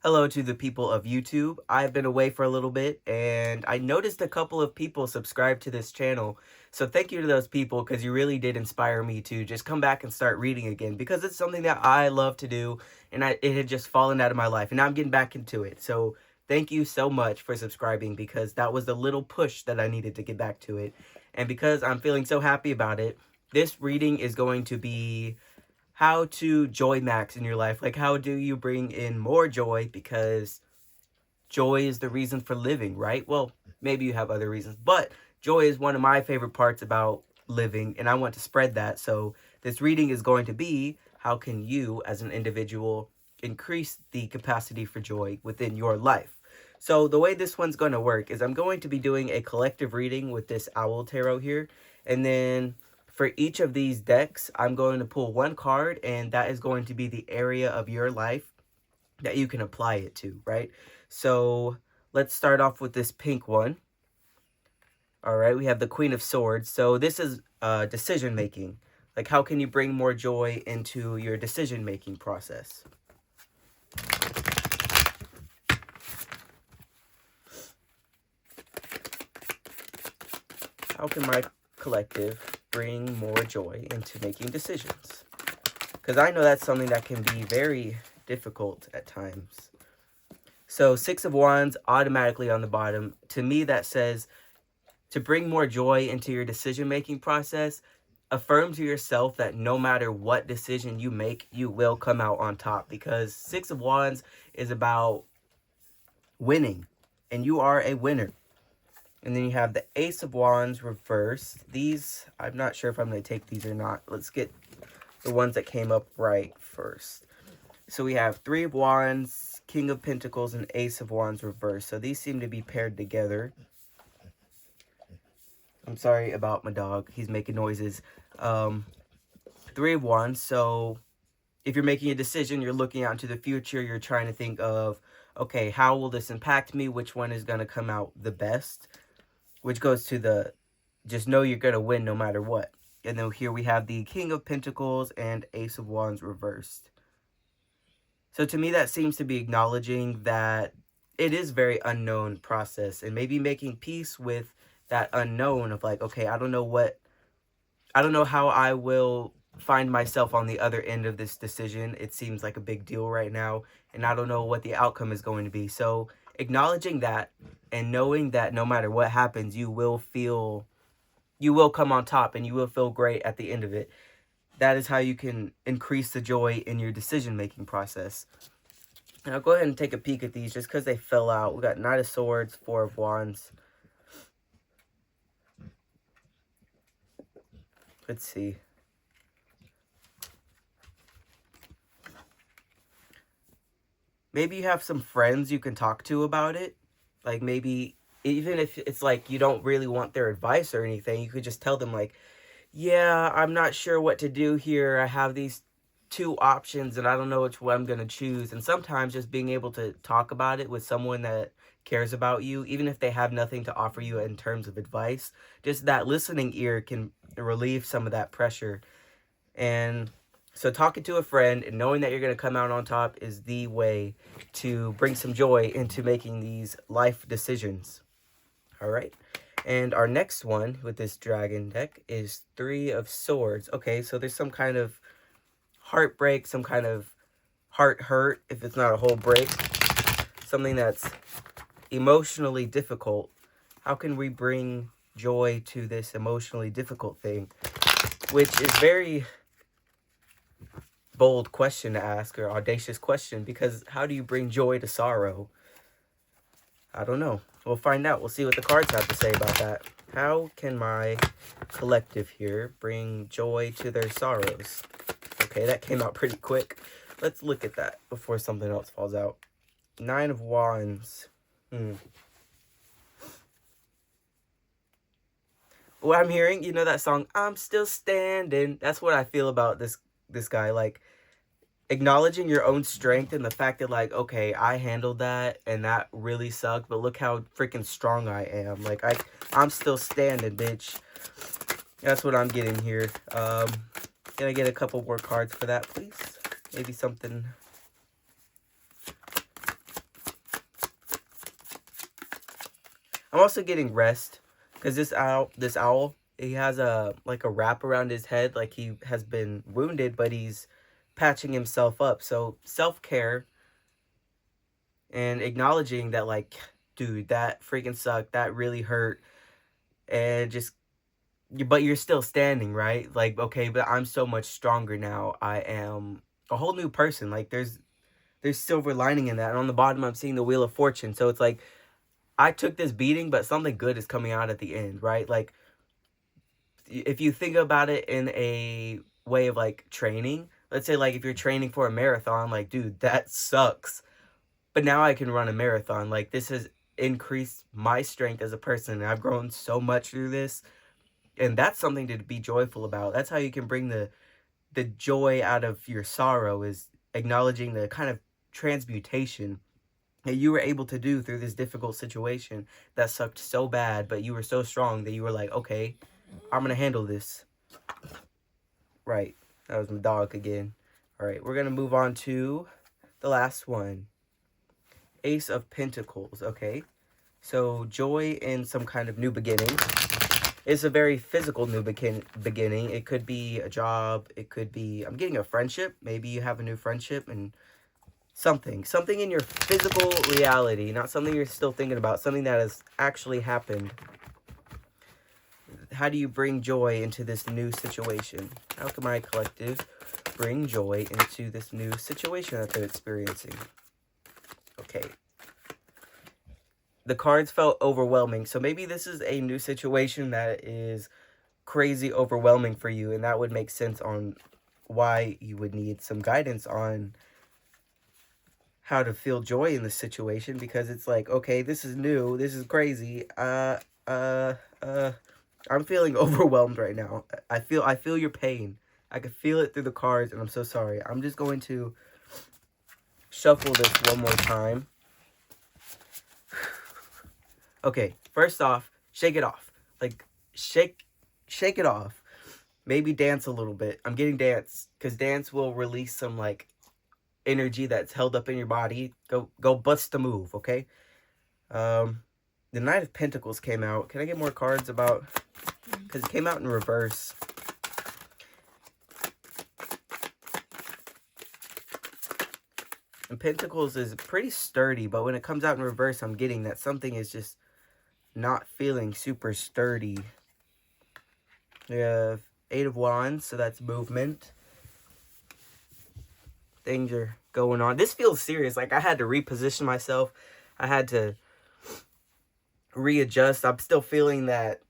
Hello to the people of YouTube. I've been away for a little bit and I noticed a couple of people subscribed to this channel. So thank you to those people because you really did inspire me to just come back and start reading again because it's something that I love to do and it had just fallen out of my life and now I'm getting back into it. So thank you so much for subscribing because that was the little push that I needed to get back to it. And because I'm feeling so happy about it, this reading is going to be how to joy max in your life. Like, how do you bring in more joy? Because joy is the reason for living, right? Well, maybe you have other reasons, but joy is one of my favorite parts about living, and I want to spread that. So this reading is going to be, how can you as an individual increase the capacity for joy within your life? So the way this one's going to work is I'm going to be doing a collective reading with this owl tarot here, and then for each of these decks, I'm going to pull one card, and that is going to be the area of your life that you can apply it to, right? So let's start off with this pink one. All right, we have the Queen of Swords. So this is decision making. Like, how can you bring more joy into your decision making process? How can my collective bring more joy into making decisions? Because I know that's something that can be very difficult at times. So 6 of Wands automatically on the bottom. To me, that says to bring more joy into your decision-making process, affirm to yourself that no matter what decision you make, you will come out on top. Because 6 of Wands is about winning, and you are a winner. And then you have the Ace of Wands reversed. These, I'm not sure if I'm going to take these or not. Let's get the ones that came up right first. So we have 3 of Wands, King of Pentacles, and Ace of Wands reversed. So these seem to be paired together. I'm sorry about my dog. He's making noises. 3 of Wands. So if you're making a decision, you're looking out into the future. You're trying to think of, okay, how will this impact me? Which one is going to come out the best? Which goes to the, just know you're going to win no matter what. And then here we have the King of Pentacles and Ace of Wands reversed. So to me, that seems to be acknowledging that it is a very unknown process and maybe making peace with that unknown of like, okay, I don't know how I will find myself on the other end of this decision. It seems like a big deal right now, and I don't know what the outcome is going to be. So acknowledging that and knowing that no matter what happens, you will come on top and you will feel great at the end of it. That is how you can increase the joy in your decision-making process. And I'll go ahead and take a peek at these just because they fell out. We got Knight of Swords, 4 of Wands. Let's see. Maybe you have some friends you can talk to about it. Like, maybe even if it's like you don't really want their advice or anything, you could just tell them like, yeah, I'm not sure what to do here. I have these 2 options and I don't know which one I'm going to choose. And sometimes just being able to talk about it with someone that cares about you, even if they have nothing to offer you in terms of advice, just that listening ear can relieve some of that pressure. And so talking to a friend and knowing that you're going to come out on top is the way to bring some joy into making these life decisions. All right. And our next one with this dragon deck is 3 of Swords. Okay, so there's some kind of heartbreak, some kind of heart hurt, if it's not a whole break. Something that's emotionally difficult. How can we bring joy to this emotionally difficult thing? Which is very bold question to ask, or audacious question, because how do you bring joy to sorrow? I don't know. We'll find out. We'll see what the cards have to say about that. How can my collective here bring joy to their sorrows? Okay, that came out pretty quick. Let's look at that before something else falls out. 9 of Wands. What I'm hearing, you know that song, I'm Still Standing? That's what I feel about this guy. Like, acknowledging your own strength and the fact that, like, okay, I handled that and that really sucked, but look how freaking strong I am. Like, I'm still standing, bitch. That's what I'm getting here. Can I get a couple more cards for that, please? Maybe something I'm also getting rest because this owl, he has a like a wrap around his head, like he has been wounded, but he's patching himself up. So self-care and acknowledging that, like, dude, that freaking sucked, that really hurt, and just, but you're still standing, right? Like, okay, but I'm so much stronger now. I am a whole new person. Like, there's silver lining in that. And on the bottom, I'm seeing the Wheel of Fortune. So it's like, I took this beating, but something good is coming out at the end, right? Like, if you think about it in a way of like training, let's say like if you're training for a marathon, like, dude, that sucks. But now I can run a marathon. Like, this has increased my strength as a person. And I've grown so much through this. And that's something to be joyful about. That's how you can bring the joy out of your sorrow, is acknowledging the kind of transmutation that you were able to do through this difficult situation that sucked so bad, but you were so strong that you were like, okay, I'm gonna handle this. Right, that was my dog again. All right, we're gonna move on to the last one. Ace of Pentacles. Okay, so joy in some kind of new beginning. It's a very physical new beginning. It could be a job. It could be, I'm getting a friendship. Maybe you have a new friendship, and something in your physical reality, not something you're still thinking about, something that has actually happened. How do you bring joy into this new situation? How can my collective bring joy into this new situation that they're experiencing? Okay. The cards felt overwhelming. So maybe this is a new situation that is crazy overwhelming for you, and that would make sense on why you would need some guidance on how to feel joy in this situation, because it's like, okay, this is new, this is crazy. I'm feeling overwhelmed right now. I feel your pain. I can feel it through the cards, and I'm so sorry. I'm just going to shuffle this one more time. Okay, first off, shake it off. Like, shake it off. Maybe dance a little bit. I'm getting dance, because dance will release some, like, energy that's held up in your body. Go bust a move, okay? The Knight of Pentacles came out. Can I get more cards about, because it came out in reverse. And Pentacles is pretty sturdy, but when it comes out in reverse, I'm getting that something is just not feeling super sturdy. We have Eight of Wands, so that's movement. Things are going on. This feels serious. Like, I had to reposition myself. I had to readjust. I'm still feeling that,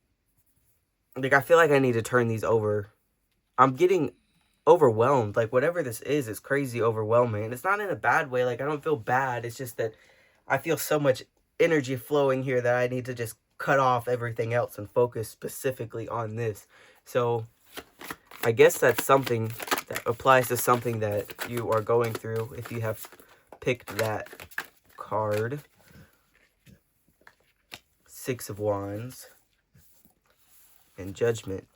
like, I feel like I need to turn these over. I'm getting overwhelmed. Like, whatever this is crazy overwhelming. And it's not in a bad way. Like, I don't feel bad. It's just that I feel so much energy flowing here that I need to just cut off everything else and focus specifically on this. So I guess that's something that applies to something that you are going through if you have picked that card. Six of Wands and Judgment.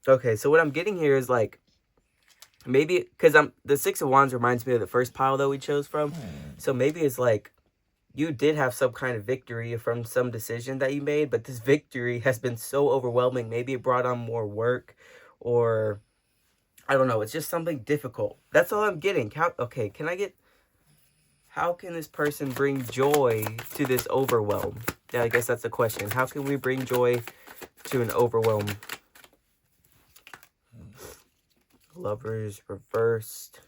Okay, so what I'm getting here is, like, maybe, because the Six of Wands reminds me of the first pile that we chose from. So maybe it's like, you did have some kind of victory from some decision that you made, but this victory has been so overwhelming. Maybe it brought on more work, or I don't know. It's just something difficult. That's all I'm getting. Okay, can I get, how can this person bring joy to this overwhelm? Yeah, I guess that's the question. How can we bring joy to an overwhelm? Lovers reversed.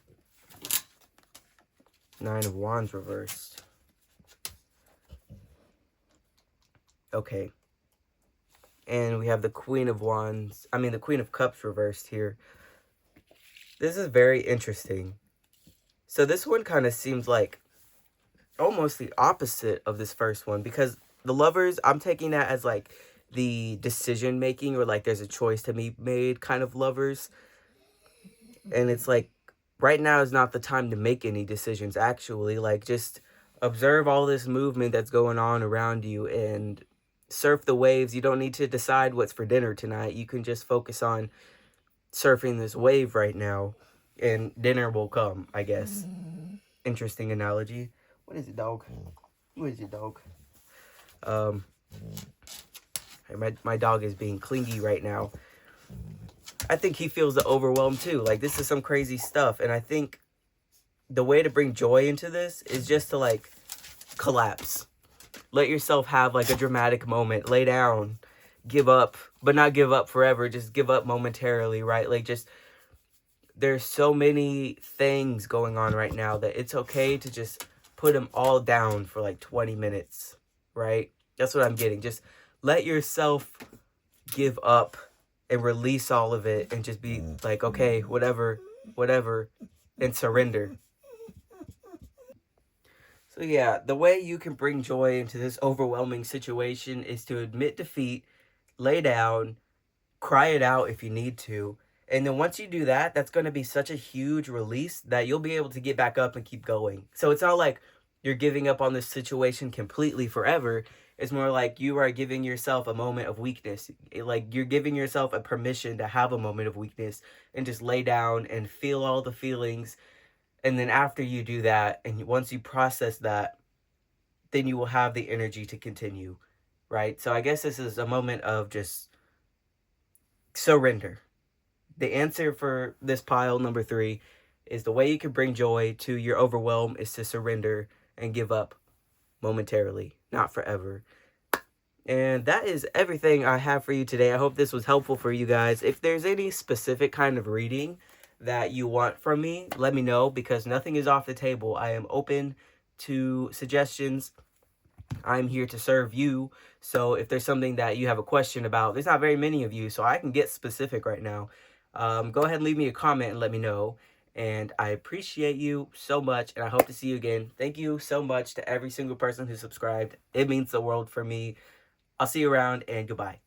Nine of Wands reversed. Okay. And we have the Queen of Wands. I mean, the Queen of Cups reversed here. This is very interesting. So this one kind of seems like almost the opposite of this first one, because the Lovers, I'm taking that as like the decision making, or like there's a choice to be made kind of Lovers. And it's like, right now is not the time to make any decisions, actually. Like, just observe all this movement that's going on around you and surf the waves. You don't need to decide what's for dinner tonight. You can just focus on surfing this wave right now, and dinner will come, I guess. Interesting analogy. What is it, dog? Where's your dog? Um, my dog is being clingy right now. I think he feels the overwhelm too. Like, this is some crazy stuff. And I think the way to bring joy into this is just to, like, collapse. Let yourself have, like, a dramatic moment. Lay down. Give up. But not give up forever. Just give up momentarily, right? Like, just, there's so many things going on right now that it's okay to just put them all down for, like, 20 minutes, right? That's what I'm getting. Just let yourself give up and release all of it and just be like, okay, whatever, and surrender. So yeah, the way you can bring joy into this overwhelming situation is to admit defeat, lay down, cry it out if you need to. And then once you do that, that's going to be such a huge release that you'll be able to get back up and keep going. So it's not like you're giving up on this situation completely forever. It's more like you are giving yourself a moment of weakness. Like, you're giving yourself a permission to have a moment of weakness and just lay down and feel all the feelings. And then after you do that, and once you process that, then you will have the energy to continue, right? So I guess this is a moment of just surrender. The answer for this pile number 3 is the way you can bring joy to your overwhelm is to surrender and give up momentarily, not forever. And that is everything I have for you today. I hope this was helpful for you guys. If there's any specific kind of reading that you want from me, let me know, because nothing is off the table. I am open to suggestions. I'm here to serve you. So if there's something that you have a question about, there's not very many of you, so I can get specific right now. Go ahead and leave me a comment and let me know. And I appreciate you so much, and I hope to see you again. Thank you so much to every single person who subscribed. It means the world for me. I'll see you around, and goodbye.